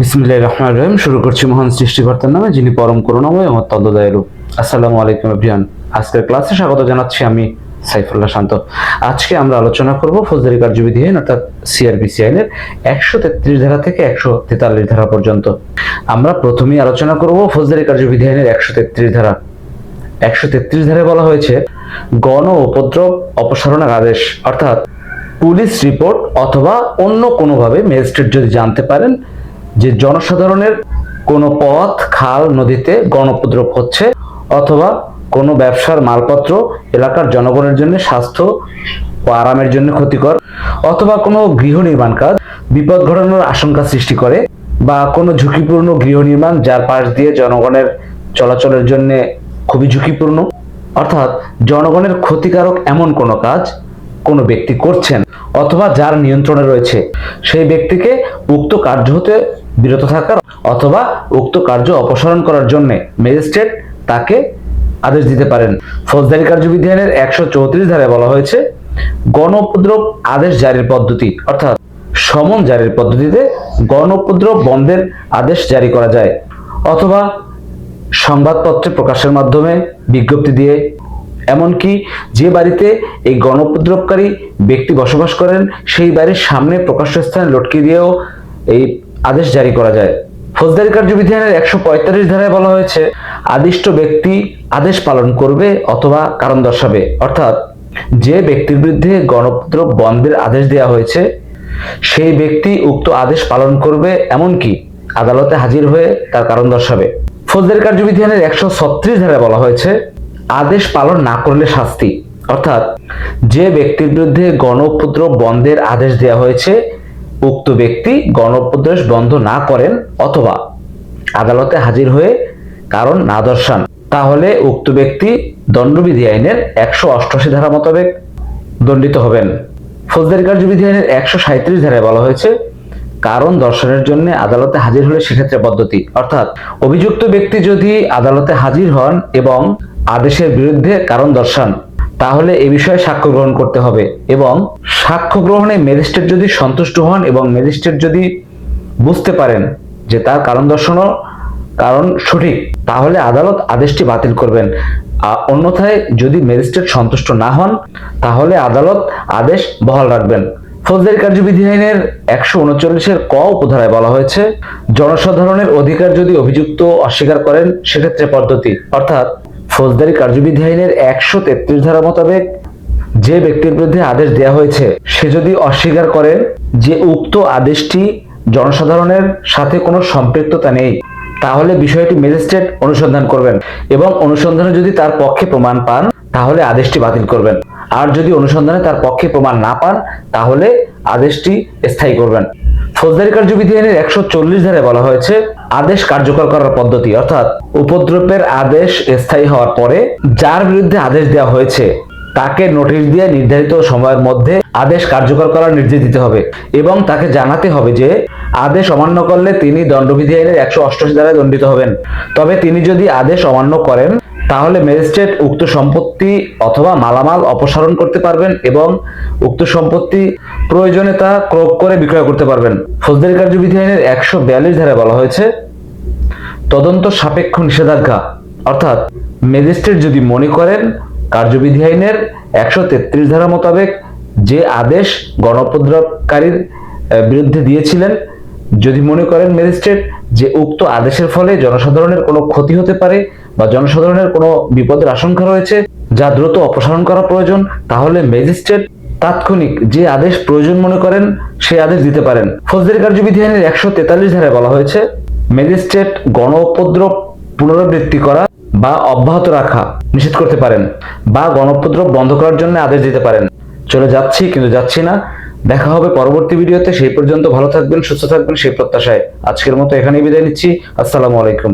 বিসমিল্লাহির রহমানির রহিম। শুরু করছি মহান সৃষ্টিকর্তার নামে, যিনি পরম করুণাময় ও অত্যন্ত দয়ালু। আসসালামু আলাইকুম এভরিওয়ান। আজকের ক্লাসে স্বাগত জানাচ্ছি আমি সাইফুল্লাহ শান্ত। আজকে আমরা আলোচনা করব ফৌজদারি কার্যবিধি আইন অর্থাৎ সিআরপিসি আইনের 133 ধারা থেকে 143 ধারা পর্যন্ত। আমরা প্রথমেই আলোচনা করব ফৌজদারি কার্যবিধি আইনের 133 ধারা। 133 ধারায় বলা হয়েছে গণ উপদ্রব অপসারণের আদেশ অর্থাৎ পুলিশ রিপোর্ট অথবা অন্য কোনোভাবে ম্যাজিস্ট্রেট যদি জানতে পারেন যে জনসাধারণের কোনো পথ, খাল, নদীতে গণউপদ্রব হচ্ছে অথবা কোনো ব্যবসার মালপত্র এলাকার জনগণের জন্য স্বাস্থ্য ও আরামের জন্য ক্ষতিকর অথবা কোনো গৃহ নির্মাণ কাজ বিপদ ঘটানোর আশঙ্কা সৃষ্টি করে বা কোনো ঝুঁকিপূর্ণ গৃহ নির্মাণ যার পাশ দিয়ে জনগণের চলাচলের জন্য খুবই ঝুঁকিপূর্ণ, অর্থাৎ জনগণের ক্ষতিকারক এমন কোনো কাজ কোনো ব্যক্তি করছেন অথবা যার নিয়ন্ত্রণে রয়েছে, সেই ব্যক্তিকে উক্ত কার্য হতে বিরত থাকার অথবা উক্ত কার্য অপসারণ করার জন্য ম্যাজিস্ট্রেট তাকে আদেশ দিতে পারেন। ফৌজদারি কার্যবিধি আইনের 134 ধারায় বলা হয়েছে গণ উপদ্রব আদেশ জারির পদ্ধতি অর্থাৎ সমন জারির পদ্ধতিতে গণ উপদ্রব বন্ধের আদেশ জারি করা যায় অথবা সংবাদপত্রে প্রকাশের মাধ্যমে, বিজ্ঞপ্তি দিয়ে, এমনকি যে বাড়িতে এই গণ উপদ্রবকারী ব্যক্তি বসবাস করেন সেই বাড়ির সামনে প্রকাশ্য স্থানে লটকি দিয়েও এই আদেশ জারি করা যায়। ফৌজদারি কার্যবিধি আইনের 145 ধারায় বলা হয়েছে আদিষ্ট ব্যক্তি আদেশ পালন করবে অথবা কারণ দর্শাবে অর্থাৎ যে ব্যক্তির বিরুদ্ধে গণ উপদ্রব বন্ধের আদেশ দেওয়া হয়েছে সেই ব্যক্তি উক্ত আদেশ পালন করবে, এমনকি আদালতে হাজির হয়ে তার কারণ দর্শাবে। ফৌজদারি কার্যবিধি আইনের 136 ধারায় বলা হয়েছে আদেশ পালন না করলে শাস্তি অর্থাৎ যে ব্যক্তির বিরুদ্ধে গণ উপদ্রব বন্ধের আদেশ দেওয়া হয়েছে উক্ত ব্যক্তি গণ উপদ্রব বন্ধ না করেন অথবা আদালতে হাজির হয়ে কারণ না দর্শান, তাহলে উক্ত ব্যক্তি দণ্ডবিধি আইনের 188 ধারা মোতাবেক দণ্ডিত হবেন। ফৌজদারি কার্যবিধি আইনের 137 ধারায় বলা হয়েছে কারণ দর্শনের জন্য আদালতে হাজির হলে সেক্ষেত্রে পদ্ধতি অর্থাৎ অভিযুক্ত ব্যক্তি যদি আদালতে হাজির হন এবং আদেশের বিরুদ্ধে কারণ দর্শান তাহলে এ বিষয়ে সাক্ষ্য গ্রহণ করতে হবে এবং সাক্ষ্য গ্রহণে ম্যাজিস্ট্রেট যদি সন্তুষ্ট হন এবং ম্যাজিস্ট্রেট যদি বুঝতে পারেন যে তার কারণ দর্শানোর কারণ সঠিক তাহলে আদালত আদেশটি বাতিল করবেন। অন্যথায় যদি ম্যাজিস্ট্রেট সন্তুষ্ট না হন তাহলে আদালত আদেশ বহাল রাখবেন। ফৌজদারি কার্যবিধি আইনের 139 ক উপধারায় বলা হয়েছে জনসাধারণের অধিকার যদি অভিযুক্ত অস্বীকার করেন সেক্ষেত্রে পদ্ধতি অর্থাৎ ফৌজদারি কার্যবিধি আইনের 133 ধারা মোতাবেক যে ব্যক্তির বিরুদ্ধে আদেশ দেওয়া হয়েছে সে যদি অস্বীকার করেন যে উক্ত আদেশটি জনসাধারণের সাথে কোনো সম্পৃক্ততা নেই তাহলে বিষয়টি ম্যাজিস্ট্রেট অনুসন্ধান করবেন এবং অনুসন্ধানে যদি তার পক্ষে প্রমাণ পান তাহলে আদেশটি বাতিল করবেন, আর যদি অনুসন্ধানে তার পক্ষে প্রমাণ না পান তাহলে আদেশটি স্থায়ী করবেন। ফৌজদারি কার্যবিধি আইনের 140 ধারায় বলা হয়েছে আদেশ কার্যকর করার পদ্ধতি অর্থাৎ উপদ্রবের আদেশ স্থায়ী হওয়ার পরে যার বিরুদ্ধে আদেশ দেওয়া হয়েছে তাকে নোটিশ দিয়ে নির্ধারিত সময়ের মধ্যে আদেশ কার্যকর করার নির্দেশ দিতে হবে এবং তাকে জানাতে হবে যে আদেশ অমান্য করলে তিনি দণ্ডবিধি আইনের 188 ধারায় দণ্ডিত হবেন। তবে তিনি যদি আদেশ অমান্য করেন তাহলে ম্যাজিস্ট্রেট উক্ত সম্পত্তি অথবা মালামাল অপসারণ করতে পারবেন এবং উক্ত সম্পত্তি প্রয়োজনে তা ক্রয় করে বিক্রয় করতে পারবেন। ফৌজদারি কার্যবিধি আইনের 142 ধারায় বলা হয়েছে তদন্ত সাপেক্ষ নিষেধাজ্ঞা অর্থাৎ ম্যাজিস্ট্রেট যদি মনে করেন কার্যবিধি আইনের 133 ধারা মোতাবেক যে আদেশ গণউপদ্রবকারীর বিরুদ্ধে দিয়েছিলেন, যদি মনে করেন ম্যাজিস্ট্রেট যে উক্ত আদেশের ফলে জনসাধারণের কোনো ক্ষতি হতে পারে বা জনসাধারণের কোনো বিপদের আশঙ্কা রয়েছে যা দ্রুত অপসারণ করা প্রয়োজন, তাহলে ম্যাজিস্ট্রেট তাৎক্ষণিক যে আদেশ প্রয়োজন মনে করেন সেই আদেশ দিতে পারেন। ফৌজদারি কার্যবিধি আইনের 143 ধারায় বলা হয়েছে ম্যাজিস্ট্রেট গণ উপদ্রব পুনরাবৃত্তি করা বা অব্যাহত রাখা নিষেধ করতে পারেন বা গণ উপদ্রব বন্ধ করার জন্য আদেশ দিতে পারেন। চলে যাচ্ছি কিন্তু যাচ্ছি না, দেখা হবে পরবর্তী ভিডিওতে। সেই পর্যন্ত ভালো থাকবেন, সুস্থ থাকবেন সেই প্রত্যাশায় আজকের মতো এখানেই বিদায় নিচ্ছি। আসসালামু আলাইকুম।